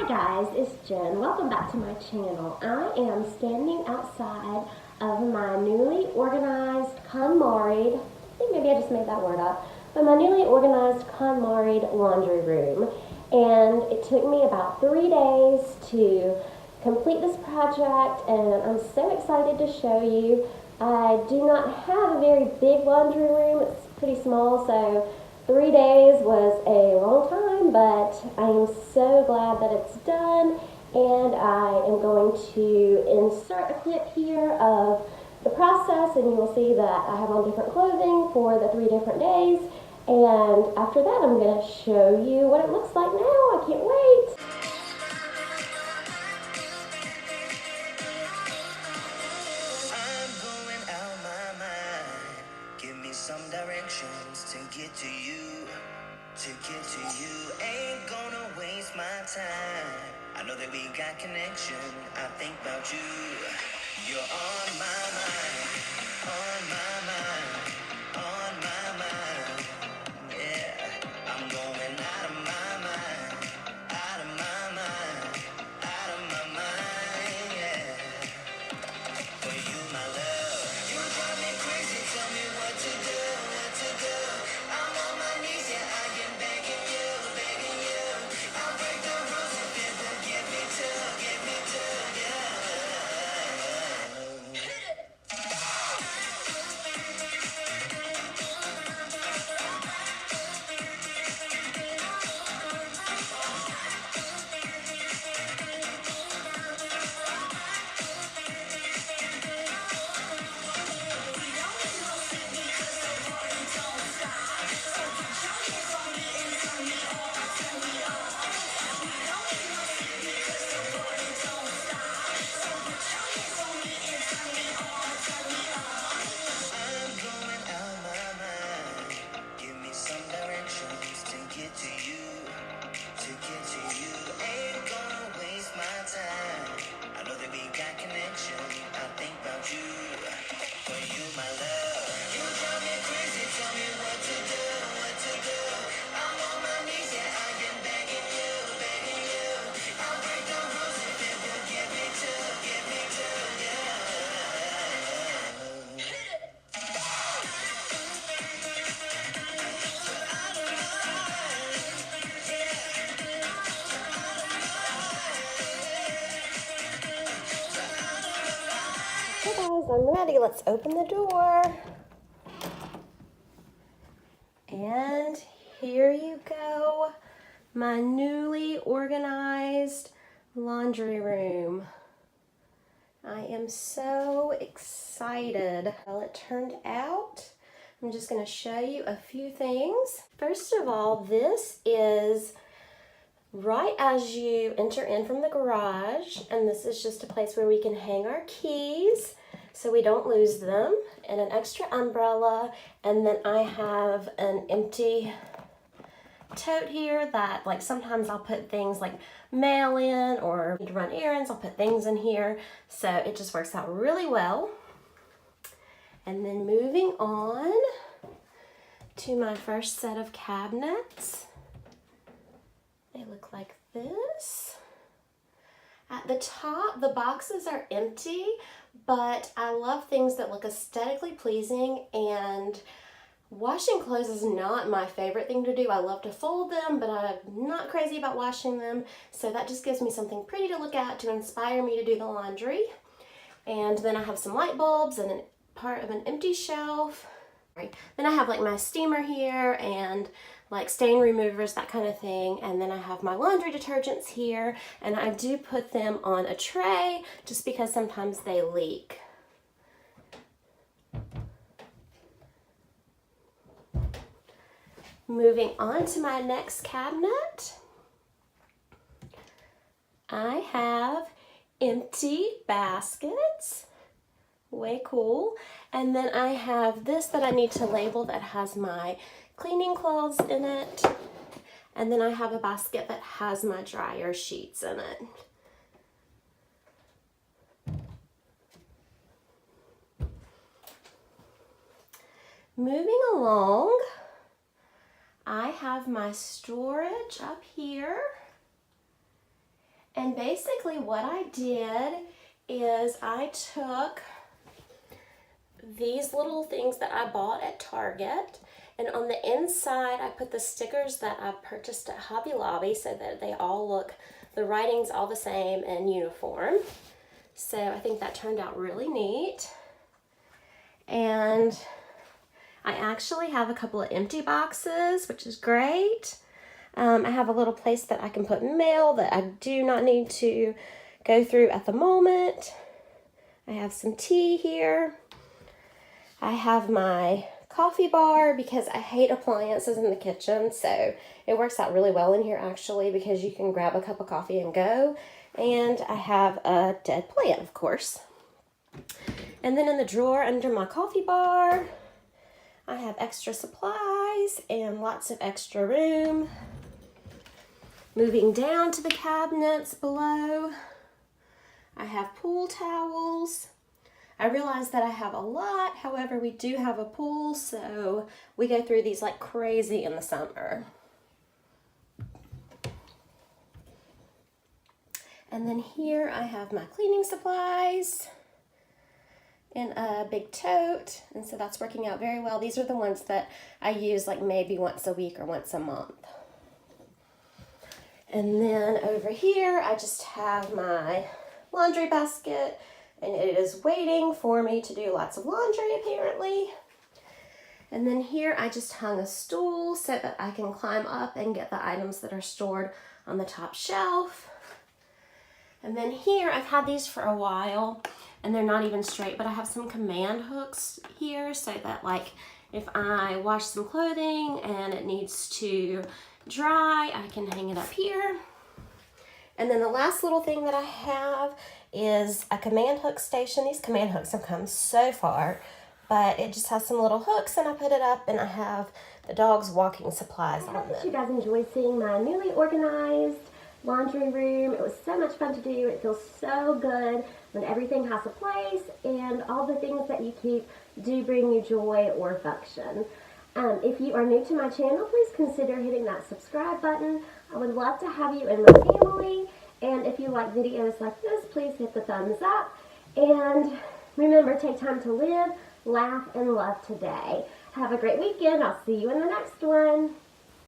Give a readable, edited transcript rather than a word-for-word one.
Hi guys, it's Jen. Welcome back to my channel. I am standing outside of my newly organized KonMari'd, I think maybe I just made that word up, but my newly organized KonMari'd laundry room. And it took me about 3 days to complete this project, and I'm so excited to show you. I do not have a very big laundry room. It's pretty small, so 3 days was a long time, but I am so glad that it's done, and I am going to insert a clip here of the process, and you will see that I have on different clothing for the 3 different days, and after that I'm going to show you what it looks like now. I can't wait! Some directions to get to you, ain't gonna waste my time. I know that we got connection, I think about you. You're on my mind, on my mind, on my mind. Yeah, I'm going out of my mind, out of my mind, out of my mind. Yeah, for you, my love. You drive me crazy, tell me what to do, what to do. I'm on my knees, yeah, I am begging you, begging you. I'll break the rules if it will get me to, yeah. I'm going out my mind. Give me some directions to get to you, to get to you. Ain't gonna waste my time. I know that we got connection. I think about you, for you, my love. You drive me crazy. Tell me what to do, what to do. I'm on my knees, yeah, I am begging you, begging you. I'll break the rules if it will get me to, yeah. Hey guys, I'm ready. Let's open the door. And here you go, my newly organized laundry room. I am so excited how it turned out. I'm just going to show you a few things. First of all, this is right as you enter in from the garage, and this is just a place where we can hang our keys so we don't lose them, and an extra umbrella, and then I have an empty tote here that, like, sometimes I'll put things like mail in or need to run errands. I'll put things in here, so it just works out really well. And then moving on to my first set of cabinets. They look like this. At the top, the boxes are empty, but I love things that look aesthetically pleasing, and washing clothes is not my favorite thing to do. I love to fold them, but I'm not crazy about washing them, so that just gives me something pretty to look at to inspire me to do the laundry. And then I have some light bulbs and part of an empty shelf. Then I have like my steamer here and like stain removers, that kind of thing. And then I have my laundry detergents here, and I do put them on a tray just because sometimes they leak. Moving on to my next cabinet, I have empty baskets. Way cool. And then I have this that I need to label that has my cleaning cloths in it. And then I have a basket that has my dryer sheets in it. Moving along, I have my storage up here. And basically what I did is I took these little things that I bought at Target, and on the inside I put the stickers that I purchased at Hobby Lobby so that they all look, the writing's all the same and uniform. So I think that turned out really neat. And I actually have a couple of empty boxes, which is great. I have a little place that I can put mail that I do not need to go through at the moment. I have some tea here. I have my coffee bar because I hate appliances in the kitchen, so it works out really well in here actually because you can grab a cup of coffee and go. And I have a dead plant, of course. And then in the drawer under my coffee bar, I have extra supplies and lots of extra room. Moving down to the cabinets below, I have pool towels. I realize that I have a lot, however, we do have a pool, so we go through these like crazy in the summer. And then here I have my cleaning supplies in a big tote, and so that's working out very well. These are the ones that I use like maybe once a week or once a month. And then over here, I just have my laundry basket, and it is waiting for me to do lots of laundry, apparently. And then here, I just hung a stool so that I can climb up and get the items that are stored on the top shelf. And then here, I've had these for a while, and they're not even straight, but I have some command hooks here so that like if I wash some clothing and it needs to dry, I can hang it up here. And then the last little thing that I have is a command hook station. These command hooks have come so far, but it just has some little hooks, and I put it up and I have the dog's walking supplies on them. I hope you guys enjoyed seeing my newly organized laundry room. It was so much fun to do. It feels so good when everything has a place and all the things that you keep do bring you joy or function. If you are new to my channel, please consider hitting that subscribe button. I would love to have you in my family. And if you like videos like this, please hit the thumbs up. And remember, take time to live, laugh, and love today. Have a great weekend. I'll see you in the next one.